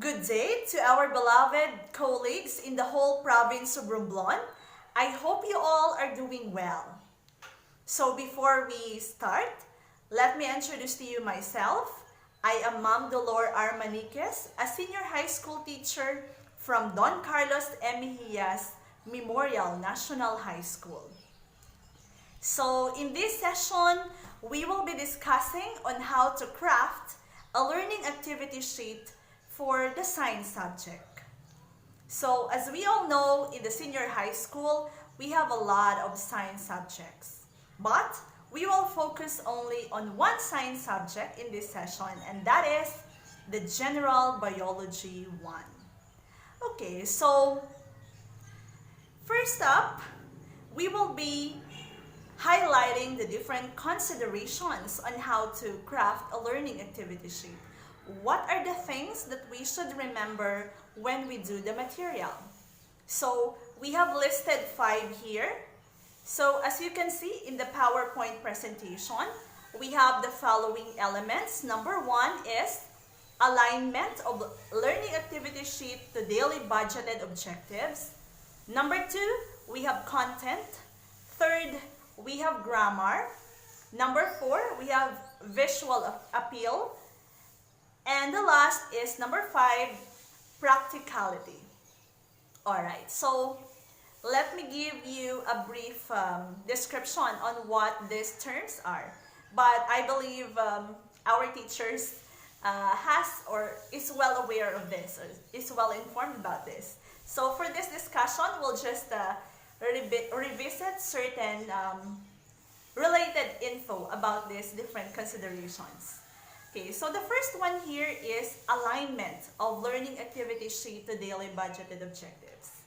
Good day to our beloved colleagues in the whole province of Romblon. I hope you all are doing well. So before we start, let me introduce to you myself. I am Ma'am Dolor Armaniquez, a senior high school teacher from Don Carlos M. Mejias Memorial National High School. So in this session, we will be discussing on how to craft a learning activity sheet for the science subject. So as we all know, in the senior high school, we have a lot of science subjects. But we will focus only on one science subject in this session, and that is the General Biology 1. Okay, so first up, we will be highlighting the different considerations on how to craft a learning activity sheet. What are the things that we should remember when we do the material? So we have listed 5 here. So as you can see in the PowerPoint presentation, we have the following elements. Number 1 is alignment of learning activity sheet to daily budgeted objectives. Number 2, we have content. Third, we have grammar. Number 4, we have visual appeal. And the last is number 5, practicality. Alright, so let me give you a brief description on what these terms are. But I believe our teachers has or is well aware of this, or is well informed about this. So for this discussion, we'll just revisit certain related info about these different considerations. Okay, so the first one here is alignment of learning activity sheet to daily budgeted objectives.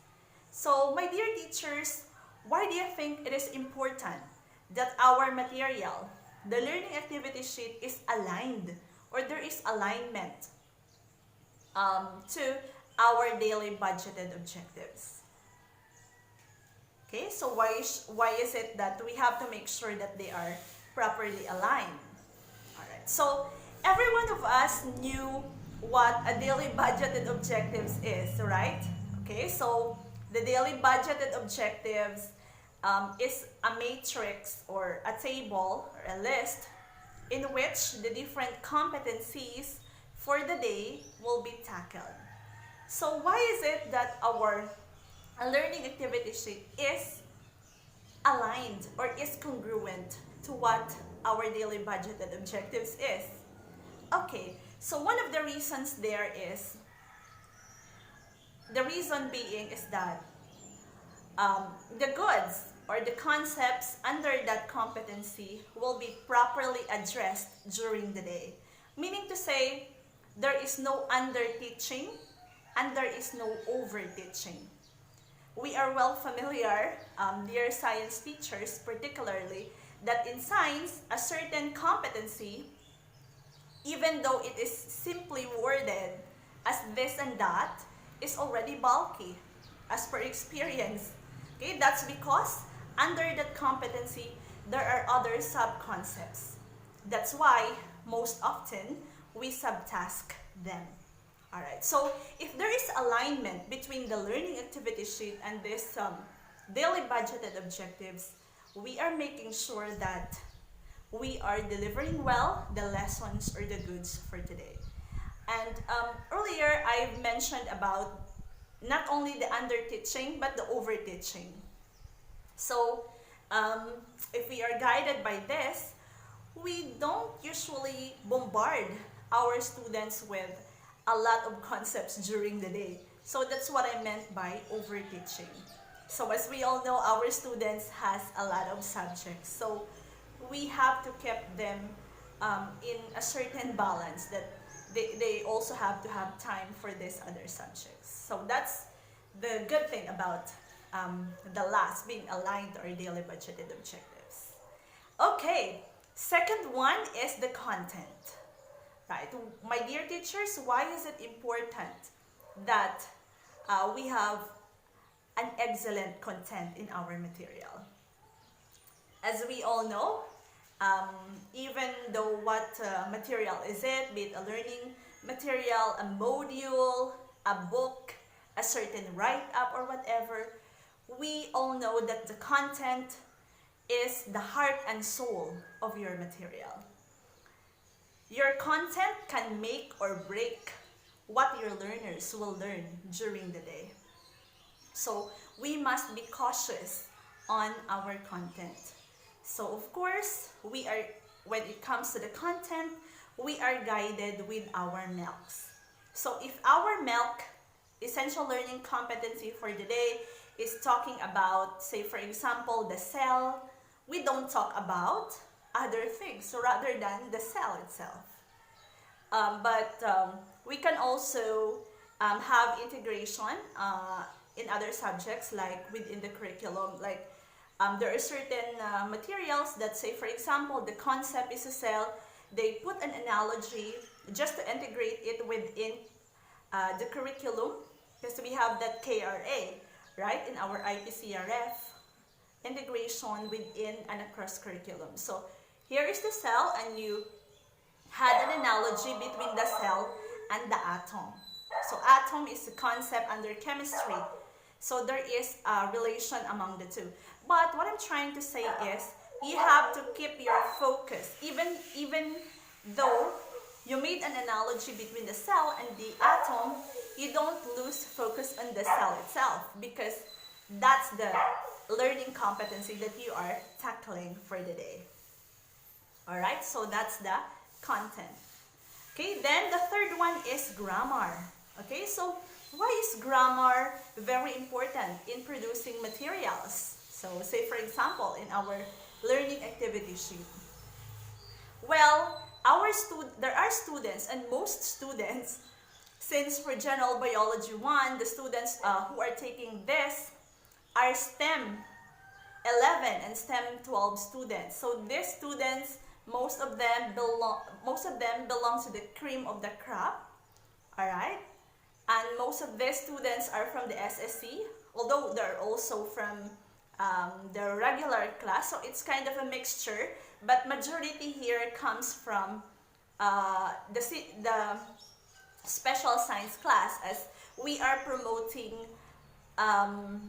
So my dear teachers, why do you think it is important that our material, the learning activity sheet, is aligned, or there is alignment to our daily budgeted objectives? Okay, so why is it that we have to make sure that they are properly aligned? Alright, so every one of us knew what a daily budgeted objectives is, right? Okay, so the daily budgeted objectives is a matrix or a table or a list in which the different competencies for the day will be tackled. So why is it that our learning activity sheet is aligned or is congruent to what our daily budgeted objectives is? Okay, so one of the reasons there is, the reason being is that the goods or the concepts under that competency will be properly addressed during the day. Meaning to say, there is no under-teaching and there is no over-teaching. We are well familiar, dear science teachers particularly, that in science, a certain competency, even though it is simply worded as this and that, is already bulky as per experience. Okay, that's because under that competency, there are other sub-concepts. That's why most often we subtask them. Alright, so if there is alignment between the learning activity sheet and this daily budgeted objectives, we are making sure that we are delivering well the lessons or the goods for today. And earlier, I mentioned about not only the under-teaching, but the over-teaching. So, if we are guided by this, we don't usually bombard our students with a lot of concepts during the day. So that's what I meant by over-teaching. So as we all know, our students has a lot of subjects. So we have to keep them in a certain balance, that they also have to have time for these other subjects. So that's the good thing about the last, being aligned to our daily budgeted objectives. Okay, second one is the content. Right, my dear teachers, why is it important that we have an excellent content in our material? As we all know, even though what material is it, be it a learning material, a module, a book, a certain write-up or whatever, we all know that the content is the heart and soul of your material. Your content can make or break what your learners will learn during the day. So we must be cautious on our content. So of course, when it comes to the content, we are guided with our MELCs. So if our MELC, essential learning competency for the day, is talking about, say for example, the cell, we don't talk about other things rather than the cell itself. But we can also have integration in other subjects, like within the curriculum. Like there are certain materials that, say for example, the concept is a cell. They put an analogy just to integrate it within the curriculum, because we have that KRA, right, in our IPCRF, integration within and across curriculum. So here is the cell, and you had an analogy between the cell and the atom. So atom is a concept under chemistry. So there is a relation among the two. But what I'm trying to say is, you have to keep your focus. Even though you made an analogy between the cell and the atom, you don't lose focus on the cell itself, because that's the learning competency that you are tackling for the day. Alright, so that's the content. Okay, then the third one is grammar. Okay, so why is grammar very important in producing materials? So say for example, in our learning activity sheet. Well, there are students, and most students, since for General Biology 1, the students who are taking this are STEM 11 and STEM 12 students. So these students, most of them belong to the cream of the crop, all right? And most of these students are from the SSC, although they're also from the regular class, so it's kind of a mixture, but majority here comes from the special science class, as we are promoting, how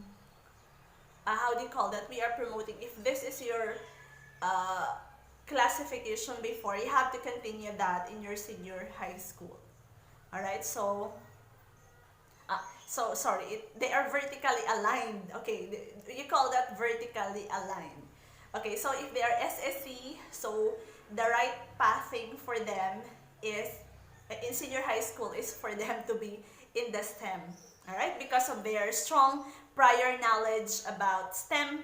do you call that? We are promoting, if this is your classification before, you have to continue that in your senior high school. Alright, so sorry, they are vertically aligned. Okay, you call that vertically aligned. Okay, so if they are SSC, so the right pathing for them is, in senior high school, is for them to be in the STEM. Alright, because of their strong prior knowledge about STEM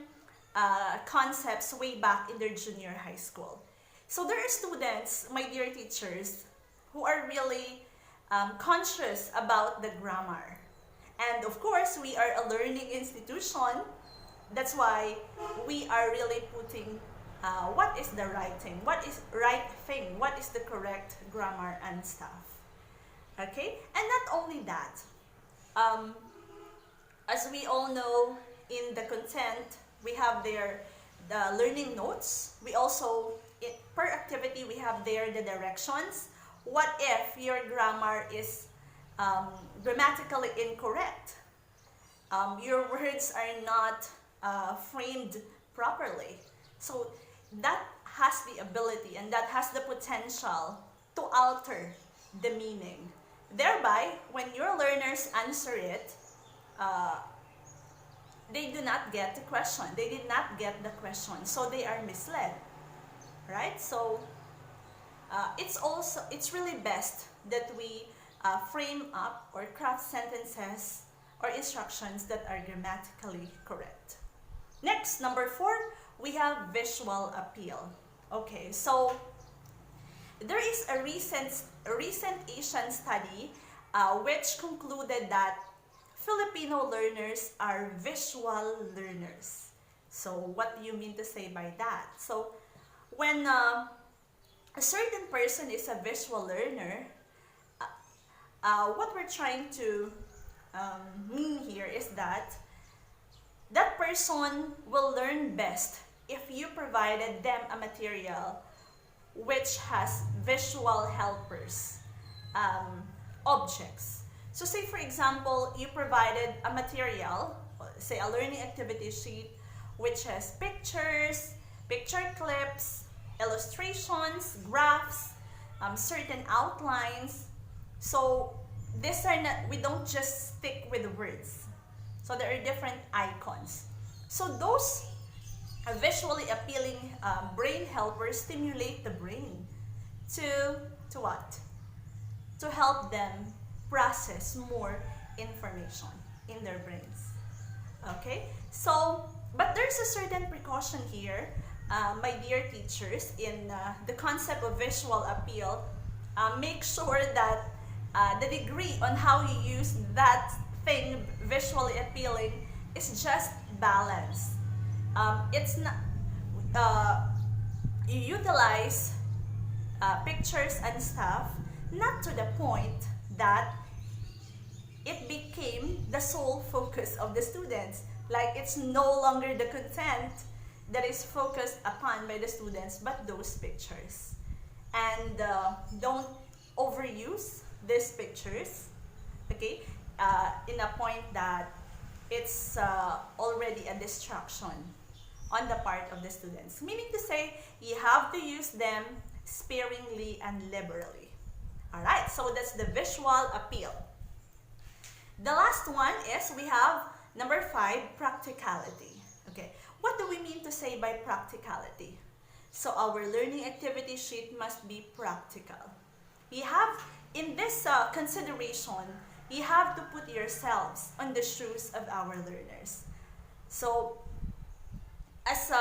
concepts way back in their junior high school. So there are students, my dear teachers, who are really conscious about the grammar. And of course, we are a learning institution. That's why we are really putting what is the right thing, what is right thing, what is the correct grammar and stuff. Okay? And not only that, as we all know, in the content, we have there the learning notes. We also, per activity, we have there the directions. What if your grammar is grammatically incorrect? Your words are not framed properly. So that has the ability and that has the potential to alter the meaning. Thereby, when your learners answer it, they do not get the question. They did not get the question, so they are misled, right? So it's really best that we frame up or craft sentences or instructions that are grammatically correct. Next, number 4, we have visual appeal. Okay, so there is a recent Asian study which concluded that Filipino learners are visual learners. So what do you mean to say by that? So when a certain person is a visual learner, what we're trying to mean here is that that person will learn best if you provided them a material which has visual helpers. um, objects. So say for example, you provided a material, say a learning activity sheet, which has pictures, picture clips, illustrations, graphs, certain outlines. So these are not, we don't just stick with the words. So there are different icons. So those visually appealing brain helpers stimulate the brain to what? To help them process more information in their brains. Okay? So, but there's a certain precaution here, my dear teachers, in the concept of visual appeal. Make sure that the degree on how you use that thing visually appealing is just balanced. It's not, you utilize pictures and stuff, not to the point that it became the sole focus of the students. Like it's no longer the content that is focused upon by the students, but those pictures. And don't overuse these pictures, okay, in a point that it's already a distraction on the part of the students. Meaning to say, you have to use them sparingly and liberally. Alright, so that's the visual appeal. The last one is we have number 5, practicality. Okay, what do we mean to say by practicality? So our learning activity sheet must be practical. You have, in this consideration, you have to put yourselves on the shoes of our learners. So, as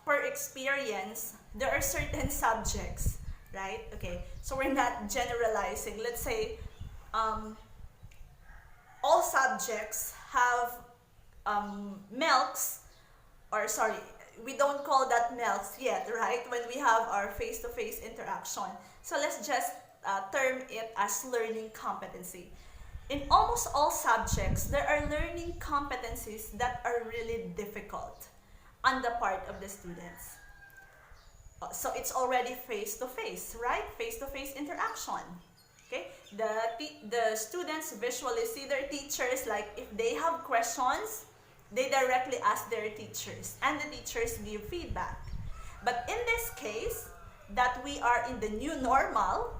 per experience, there are certain subjects, right? Okay, so we're not generalizing. Let's say all subjects have melts, or sorry, we don't call that melts yet, right? When we have our face-to-face interaction. So let's just term it as learning competency. In almost all subjects, there are learning competencies that are really difficult on the part of the students. So it's already face-to-face, right? Face-to-face interaction. Okay? The students visually see their teachers, like if they have questions, they directly ask their teachers, and the teachers give feedback. But in this case, that we are in the new normal,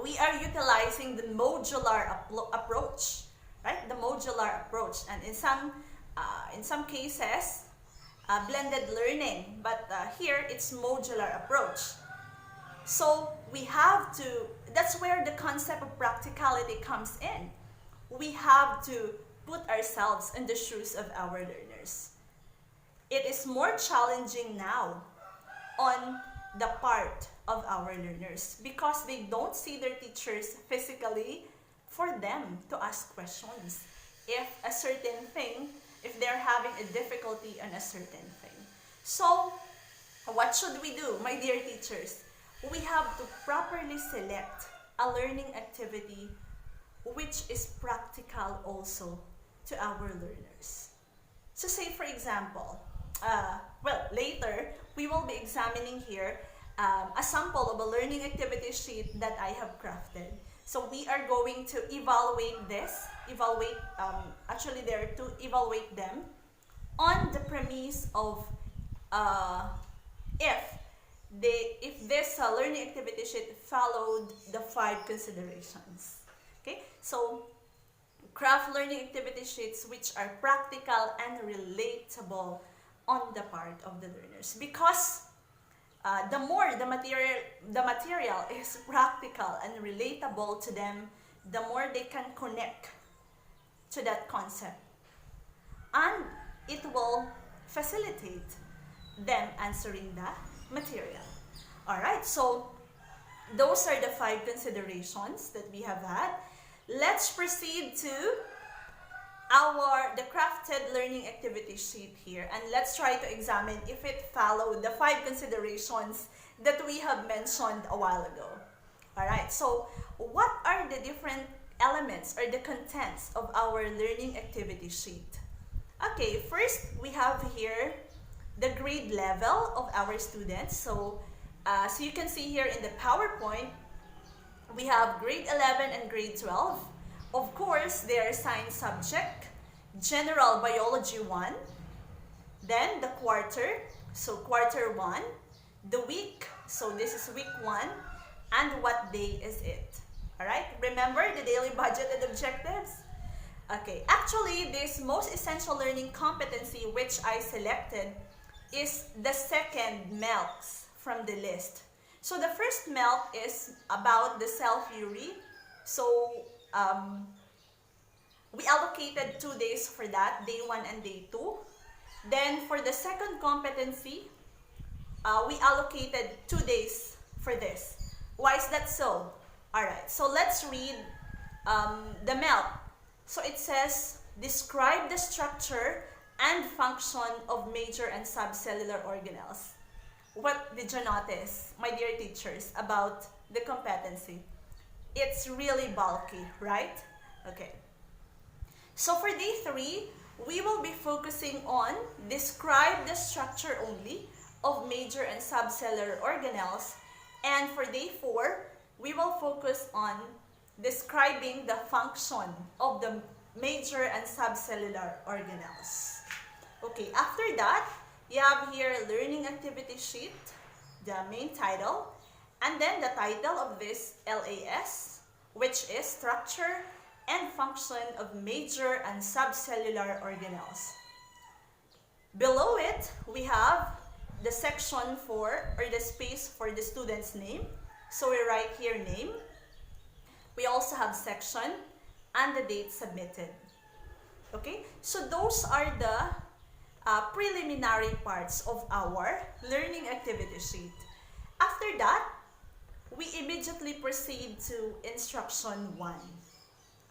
we are utilizing the modular approach, right? The modular approach, and in some cases, blended learning. But here it's modular approach. So we have to. That's where the concept of practicality comes in. We have to put ourselves in the shoes of our learners. It is more challenging now on the part of our learners because they don't see their teachers physically for them to ask questions if a certain thing, if they're having a difficulty on a certain thing. So, what should we do, my dear teachers? We have to properly select a learning activity which is practical also to our learners. So say for example, later we will be examining here a sample of a learning activity sheet that I have crafted. So we are going to evaluate this, actually there are to evaluate them on the premise of if this learning activity sheet followed the 5 considerations. Okay, so craft learning activity sheets which are practical and relatable on the part of the learners, because the more the material is practical and relatable to them, the more they can connect to that concept, and it will facilitate them answering the material. Alright, so those are the 5 considerations that we have had. Let's proceed to the crafted learning activity sheet here, and let's try to examine if it followed the 5 considerations that we have mentioned a while ago. Alright, so what are the different elements or the contents of our learning activity sheet? Okay, first we have here the grade level of our students. So you can see here in the PowerPoint, We have grade 11 and grade 12. Of course, they are science subject. General Biology 1. Then the quarter, so quarter 1. The week, so this is week 1. And what day is it? Alright, remember the daily budget and objectives? Okay, actually, this most essential learning competency which I selected is the second MELCs from the list. So the first MELC is about the cell theory. So we allocated 2 days for that, day 1 and day 2. Then for the second competency, we allocated 2 days for this. Why is that so? Alright, so let's read the MELC. So it says, describe the structure and function of major and subcellular organelles. What did you notice, my dear teachers, about the competency? It's really bulky, right? Okay. So for day 3, we will be focusing on describe the structure only of major and subcellular organelles. And for day 4, we will focus on describing the function of the major and subcellular organelles. Okay, after that, you have here learning activity sheet, the main title, and then the title of this LAS, which is structure and function of major and subcellular organelles. Below it, we have the section for, or the space for the student's name. So we write here name. We also have section and the date submitted. Okay, so those are the preliminary parts of our learning activity sheet. After that, we immediately proceed to instruction 1.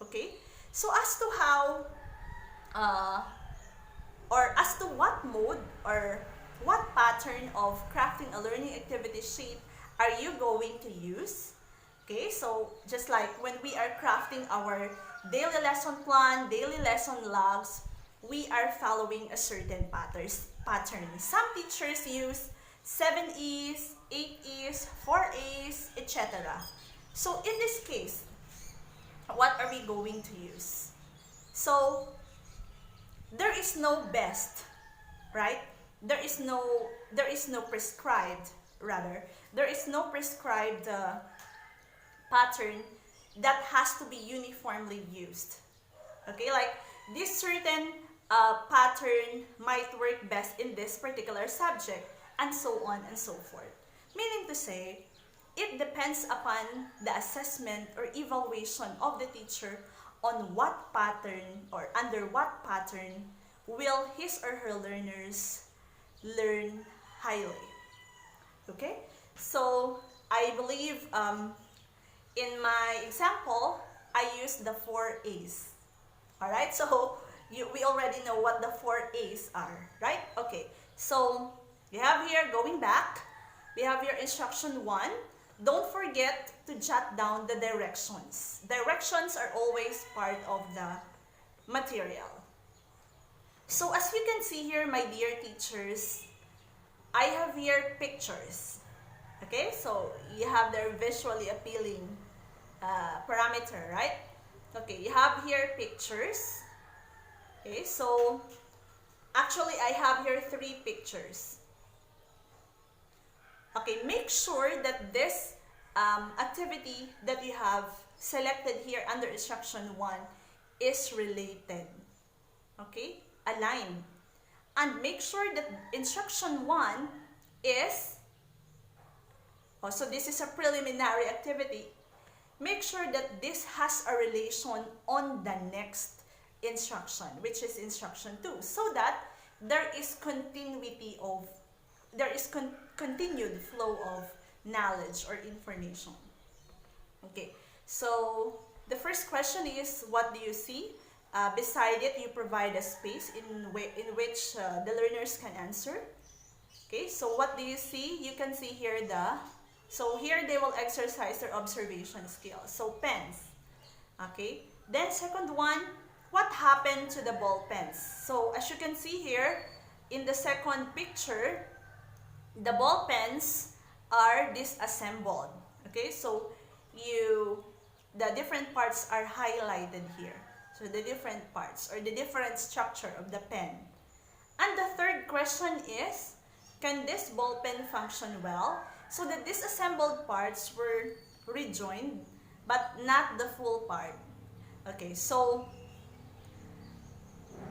Okay, so as to how or as to what mode or what pattern of crafting a learning activity sheet are you going to use? Okay, so just like when we are crafting our daily lesson plan, daily lesson logs, we are following a certain pattern. Some teachers use 7 E's, 8 E's, 4 A's, etc. So in this case, what are we going to use? So there is no best, right? There is no prescribed, rather. There is no prescribed pattern that has to be uniformly used. Okay, like this certain pattern might work best in this particular subject, and so on and so forth. Meaning to say, it depends upon the assessment or evaluation of the teacher on what pattern or under what pattern will his or her learners learn highly. Okay, so I believe in my example, I used the 4 A's. Alright, so we already know what the 4 A's are, right? Okay, so we have here, going back, we have here instruction 1. Don't forget to jot down the directions. Directions are always part of the material. So as you can see here, my dear teachers, I have here pictures. Okay, so you have their visually appealing parameter, right? Okay, you have here pictures. Okay, so actually I have here 3 pictures. Okay, make sure that this activity that you have selected here under instruction 1 is related. Okay, align. And make sure that instruction 1 is, so this is a preliminary activity. Make sure that this has a relation on the next instruction, which is instruction 2, so that there is continuity of, continued flow of knowledge or information. Okay, so the first question is, what do you see? Beside it, you provide a space in which the learners can answer. Okay, so what do you see? You can see here so here they will exercise their observation skills. So pens. Okay, then second one, what happened to the ball pens? So as you can see here, in the second picture, the ball pens are disassembled. Okay, so the different parts are highlighted here. So the different parts or the different structure of the pen. And the third question is, can this ball pen function well? So the disassembled parts were rejoined, but not the full part. Okay, so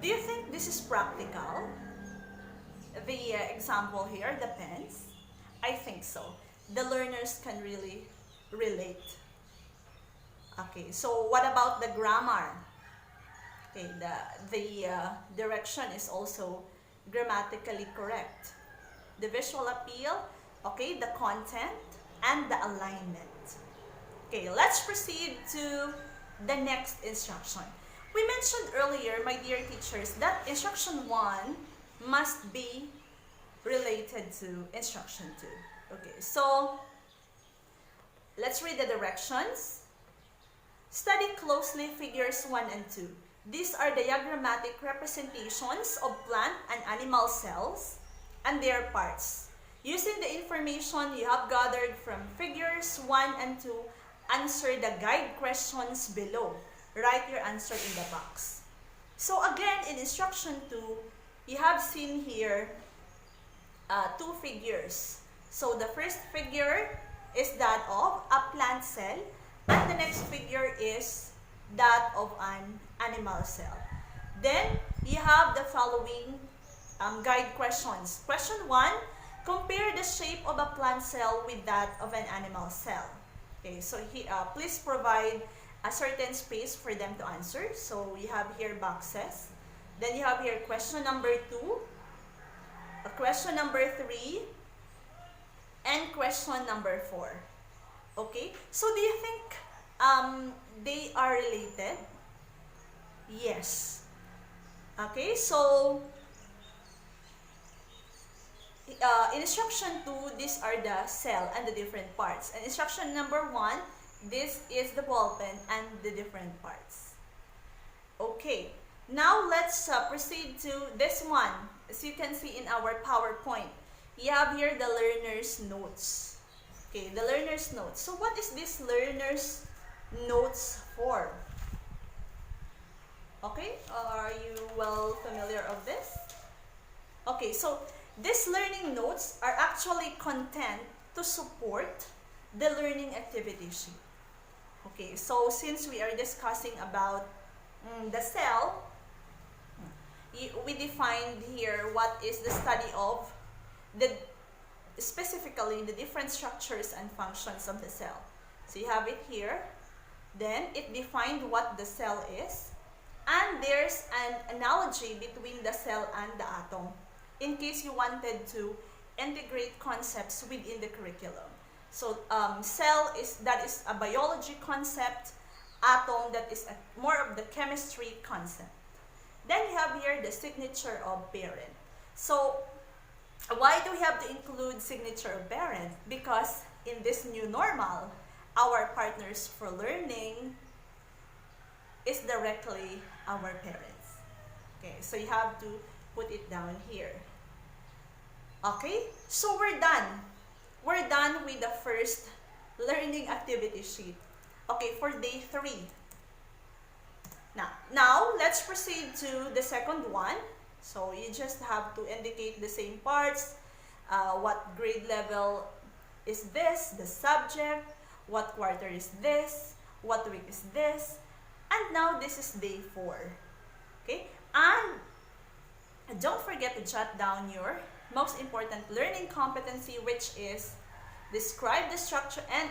do you think this is practical? The example here, the pens? I think so. The learners can really relate. Okay, so what about the grammar? Okay, the direction is also grammatically correct. The visual appeal, okay, the content, and the alignment. Okay, let's proceed to the next instruction. We mentioned earlier, my dear teachers, that instruction 1 must be related to instruction 2. Okay, so let's read the directions. Study closely figures 1 and 2. These are diagrammatic representations of plant and animal cells and their parts. Using the information you have gathered from figures 1 and 2, answer the guide questions below. Write your answer in the box. So again, in instruction 2, you have seen here 2 figures. So the first figure is that of a plant cell, and the next figure is that of an animal cell. Then you have the following guide questions. Question 1, compare the shape of a plant cell with that of an animal cell. Okay, so please provide a certain space for them to answer. So we have here boxes. Then you have here question number 2, question number 3, and question number 4. Okay, so do you think they are related? Yes. Okay, so in instruction 2, these are the cell and the different parts. And instruction number 1, this is the ball pen and the different parts. Okay, now let's proceed to this one. As you can see in our PowerPoint, we have here the learner's notes. Okay, the learner's notes. So what is this learner's notes for? Okay, are you well familiar of this? Okay, so these learning notes are actually content to support the learning activity sheet. Okay, so since we are discussing about the cell, we defined here what is the study of specifically the different structures and functions of the cell. So you have it here. Then it defined what the cell is, and there's an analogy between the cell and the atom in case you wanted to integrate concepts within the curriculum. So cell is a biology concept, atom that is more of the chemistry concept. Then you have here the signature of parent. So why do we have to include signature of parent? Because in this new normal, our partners for learning is directly our parents. Okay, so you have to put it down here. Okay, so we're done. We're done with the first learning activity sheet. Okay, for day 3. Now let's proceed to the second one. So you just have to indicate the same parts. What grade level is this? The subject. What quarter is this? What week is this? And now this is day 4. Okay? And don't forget to jot down your most important learning competency, which is describe the structure and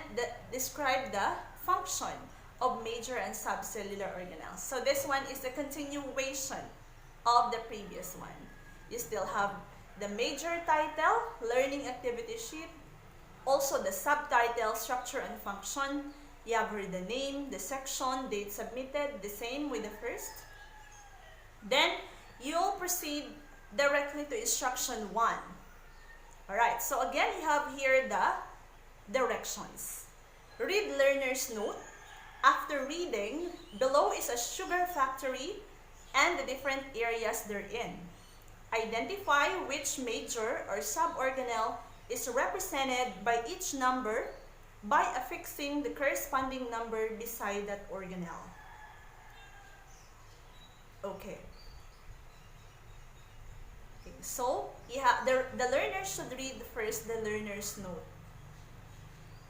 describe the function of major and subcellular organelles. So this one is a continuation of the previous one. You still have the major title, learning activity sheet, also the subtitle, structure and function. You have here the name, the section, date submitted, the same with the first. Then you'll proceed directly to instruction 1. Alright, so again you have here the directions. Read learner's note. After reading, below is a sugar factory and the different areas therein. Identify which major or suborganelle is represented by each number by affixing the corresponding number beside that organelle. Okay. So, the learner should read first the learner's note.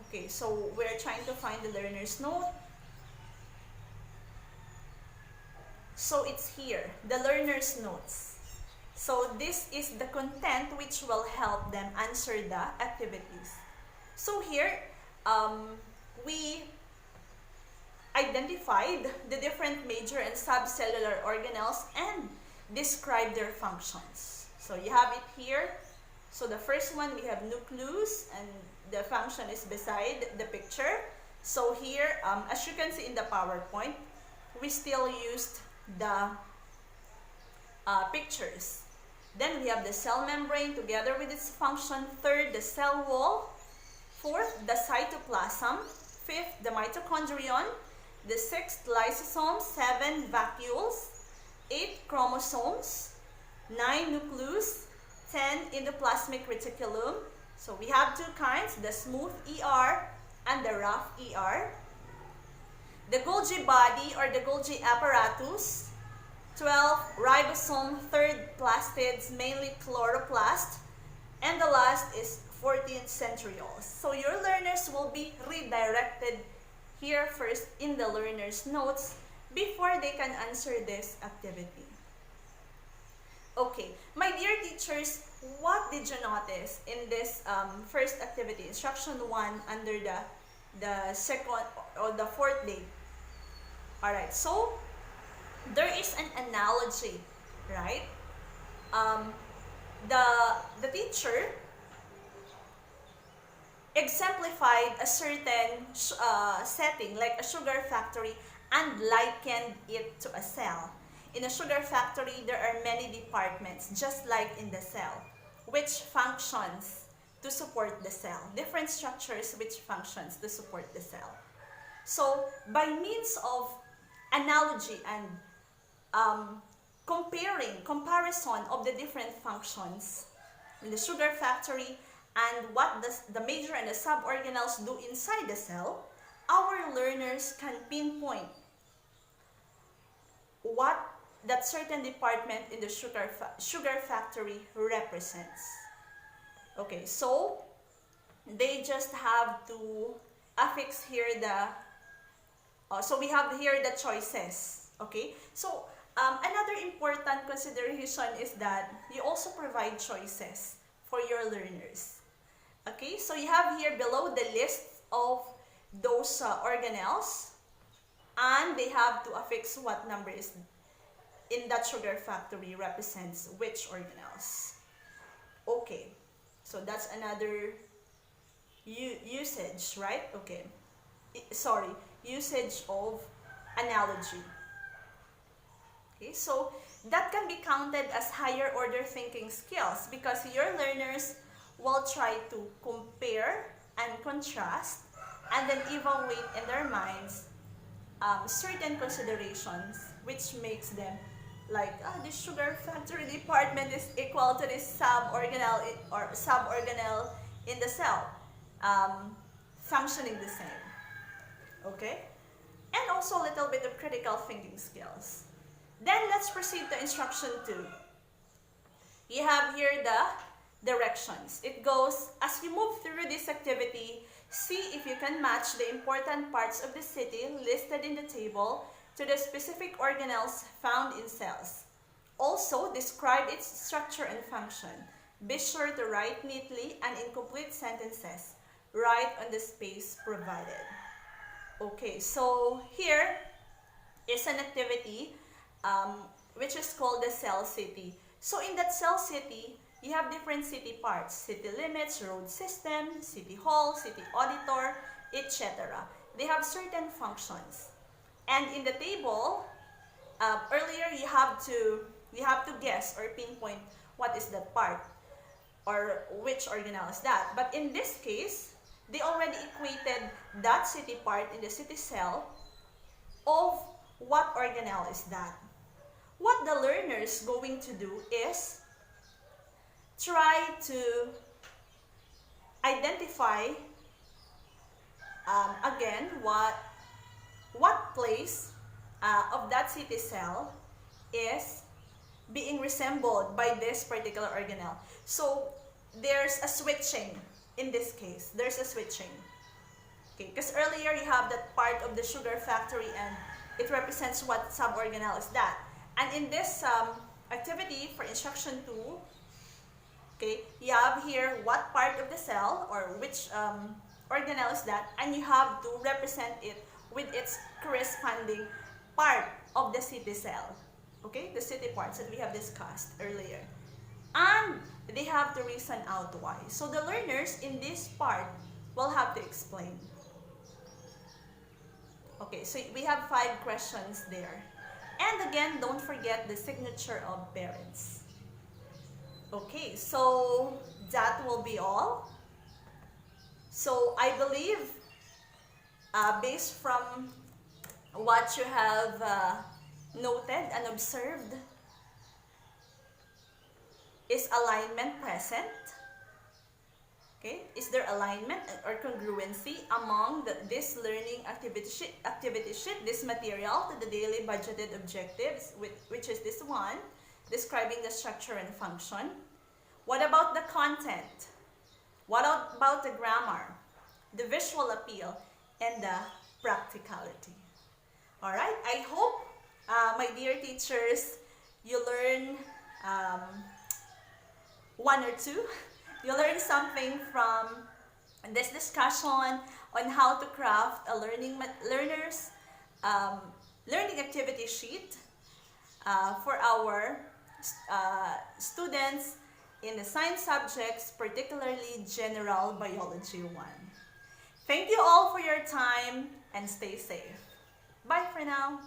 Okay, so we're trying to find the learner's note. So it's here, the learner's notes. So this is the content which will help them answer the activities. So here, we identified the different major and subcellular organelles and describe their functions. So you have it here. So the first one, we have nucleus, and the function is beside the picture. So here, as you can see in the PowerPoint, we still used the pictures. Then we have the cell membrane together with its function. Third, the cell wall. Fourth, the cytoplasm. Fifth, the mitochondrion. The sixth, lysosome. 7, vacuoles. 8, chromosomes. 9, nucleus. 10, endoplasmic reticulum. So we have two kinds, the smooth ER and the rough ER. The Golgi body or the Golgi apparatus. 12, ribosome. Third, plastids, mainly chloroplast. And the last is 14 centrioles. So your learners will be redirected here first in the learner's notes before they can answer this activity. Okay, my dear teachers, what did you notice in this first activity, instruction 1 under the second or the fourth day? Alright, so there is an analogy, right? The teacher exemplified a certain setting like a sugar factory and likened it to a cell. In a sugar factory, there are many departments, just like in the cell, which functions to support the cell. Different structures which functions to support the cell. So, by means of analogy and comparison of the different functions in the sugar factory and what the major and the suborganelles do inside the cell, our learners can pinpoint what that certain department in the sugar factory represents. Okay, so they just have to affix here so we have here the choices. Okay, so another important consideration is that you also provide choices for your learners. Okay, so you have here below the list of those organelles, and they have to affix what number is in that sugar factory represents which organelles. Okay, so that's another usage, right? Okay, usage of analogy. Okay, so that can be counted as higher order thinking skills because your learners will try to compare and contrast and then evaluate in their minds certain considerations which makes them like, this sugar factory department is equal to this suborganelle in the cell, functioning the same. Okay? And also a little bit of critical thinking skills. Then let's proceed to instruction 2. You have here the directions. It goes, as you move through this activity, see if you can match the important parts of the city listed in the table to the specific organelles found in cells. Also, describe its structure and function. Be sure to write neatly and in complete sentences. Write on the space provided. Okay, so here is an activity which is called the cell city. So in that cell city, you have different city parts, city limits, road system, city hall, city auditor, etc. They have certain functions. And in the table, earlier you have to guess or pinpoint what is that part or which organelle is that. But in this case, they already equated that city part in the city cell of what organelle is that. What the learner is going to do is try to identify again, what place of that city cell is being resembled by this particular organelle. So there's a switching in this case. There's a switching. Okay, because earlier you have that part of the sugar factory and it represents what suborganelle is that. And in this activity for instruction 2, okay, you have here what part of the cell or which organelle is that, and you have to represent it with its corresponding part of the city cell. Okay, the city parts that we have discussed earlier. And they have to reason out why. So the learners in this part will have to explain. Okay, so we have 5 questions there. And again, don't forget the signature of parents. Okay, so that will be all. So I believe, based from what you have noted and observed, is alignment present? Okay, is there alignment or congruency among this learning activity sheet, this material to the daily budgeted objectives, which is this one, describing the structure and function? What about the content? What about the grammar, the visual appeal, and the practicality? All right, I hope, my dear teachers, you learn one or two. You learn something from this discussion on how to craft a learning activity sheet for our students in the science subjects, particularly General Biology 1. Thank you all for your time and stay safe. Bye for now.